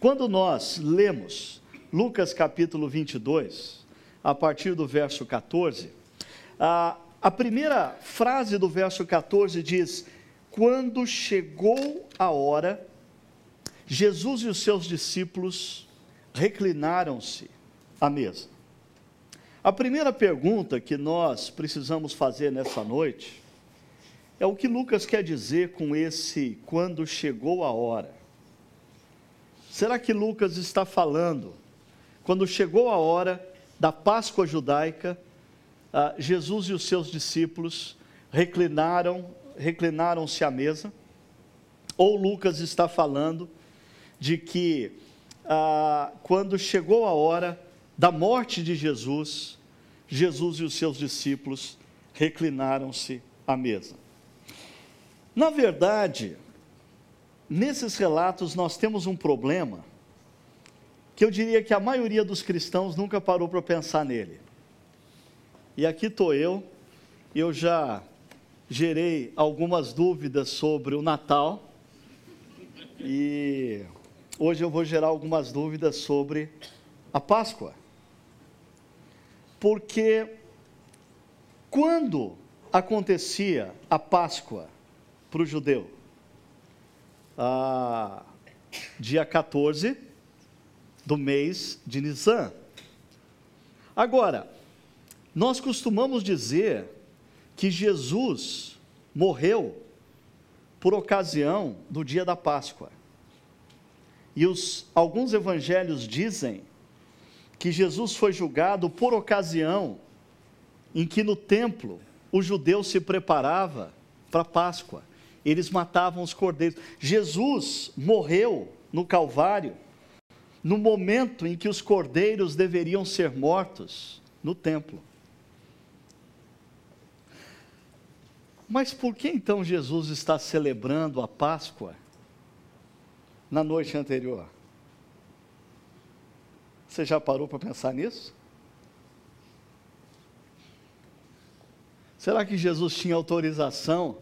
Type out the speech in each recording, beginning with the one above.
Quando nós lemos Lucas capítulo 22, a partir do verso 14, a primeira frase do verso 14 diz: quando chegou a hora, Jesus e os seus discípulos reclinaram-se à mesa. A primeira pergunta que nós precisamos fazer nessa noite é o que Lucas quer dizer com esse quando chegou a hora. Será que Lucas está falando, quando chegou a hora da Páscoa judaica, Jesus e os seus discípulos reclinaram-se à mesa? Ou Lucas está falando de que quando chegou a hora da morte de Jesus, Jesus e os seus discípulos reclinaram-se à mesa? Na verdade, nesses relatos nós temos um problema, que eu diria que a maioria dos cristãos nunca parou para pensar nele. E aqui estou eu já gerei algumas dúvidas sobre o Natal, e hoje eu vou gerar algumas dúvidas sobre a Páscoa. Porque quando acontecia a Páscoa para o judeu? Dia 14 do mês de Nisan. Agora, nós costumamos dizer que Jesus morreu por ocasião do dia da Páscoa. E alguns evangelhos dizem que Jesus foi julgado por ocasião em que no templo o judeu se preparava para a Páscoa. Eles matavam os cordeiros. Jesus morreu no Calvário no momento em que os cordeiros deveriam ser mortos no templo. Mas por que então Jesus está celebrando a Páscoa na noite anterior? Você já parou para pensar nisso? Será que Jesus tinha autorização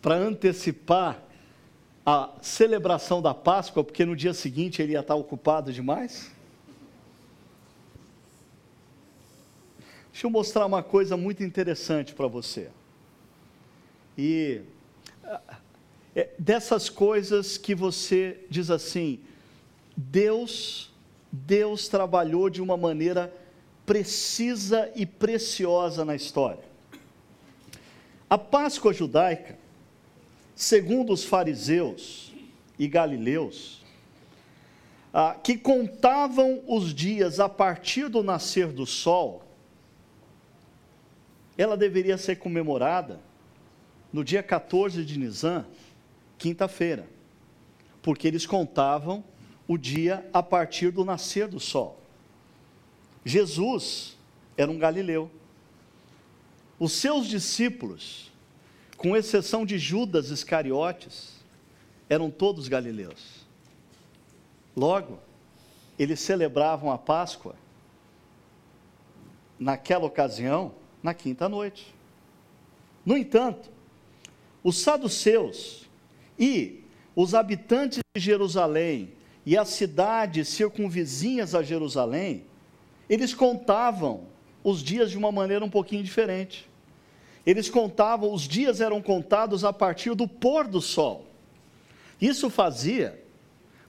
para antecipar a celebração da Páscoa, porque no dia seguinte ele ia estar ocupado demais? Deixa eu mostrar uma coisa muito interessante para você. E dessas coisas que você diz assim, Deus trabalhou de uma maneira precisa e preciosa na história. A Páscoa judaica, segundo os fariseus e galileus, que contavam os dias a partir do nascer do sol, ela deveria ser comemorada no dia 14 de Nisan, quinta-feira, porque eles contavam o dia a partir do nascer do sol. Jesus era um galileu. Os seus discípulos, com exceção de Judas Iscariotes, eram todos galileus. Logo, eles celebravam a Páscoa, naquela ocasião, na quinta noite. No entanto, os saduceus e os habitantes de Jerusalém e as cidades circunvizinhas a Jerusalém, eles contavam os dias de uma maneira um pouquinho diferente. Eles contavam, os dias eram contados a partir do pôr do sol. Isso fazia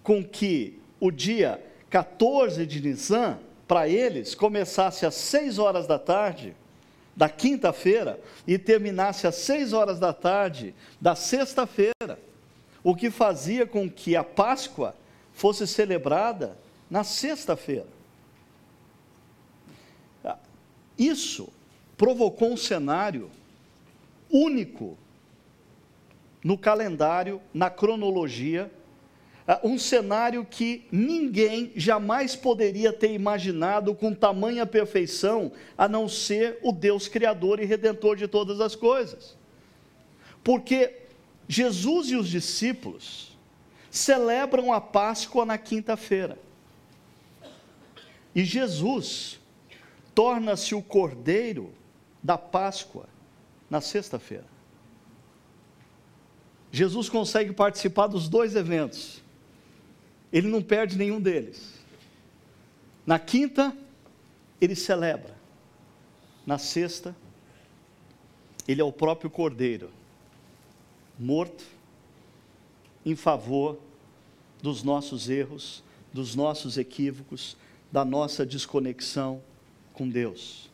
com que o dia 14 de Nisan, para eles, começasse às 6 horas da tarde, da quinta-feira, e terminasse às 6 horas da tarde, da sexta-feira, o que fazia com que a Páscoa fosse celebrada na sexta-feira. Isso provocou um cenário único no calendário, na cronologia, um cenário que ninguém jamais poderia ter imaginado com tamanha perfeição, a não ser o Deus Criador e Redentor de todas as coisas. Porque Jesus e os discípulos celebram a Páscoa na quinta-feira. E Jesus torna-se o cordeiro da Páscoa na sexta-feira. Jesus consegue participar dos dois eventos. ele não perde nenhum deles. Na quinta, ele celebra. Na sexta, ele é o próprio Cordeiro, morto em favor dos nossos erros, dos nossos equívocos, da nossa desconexão com Deus.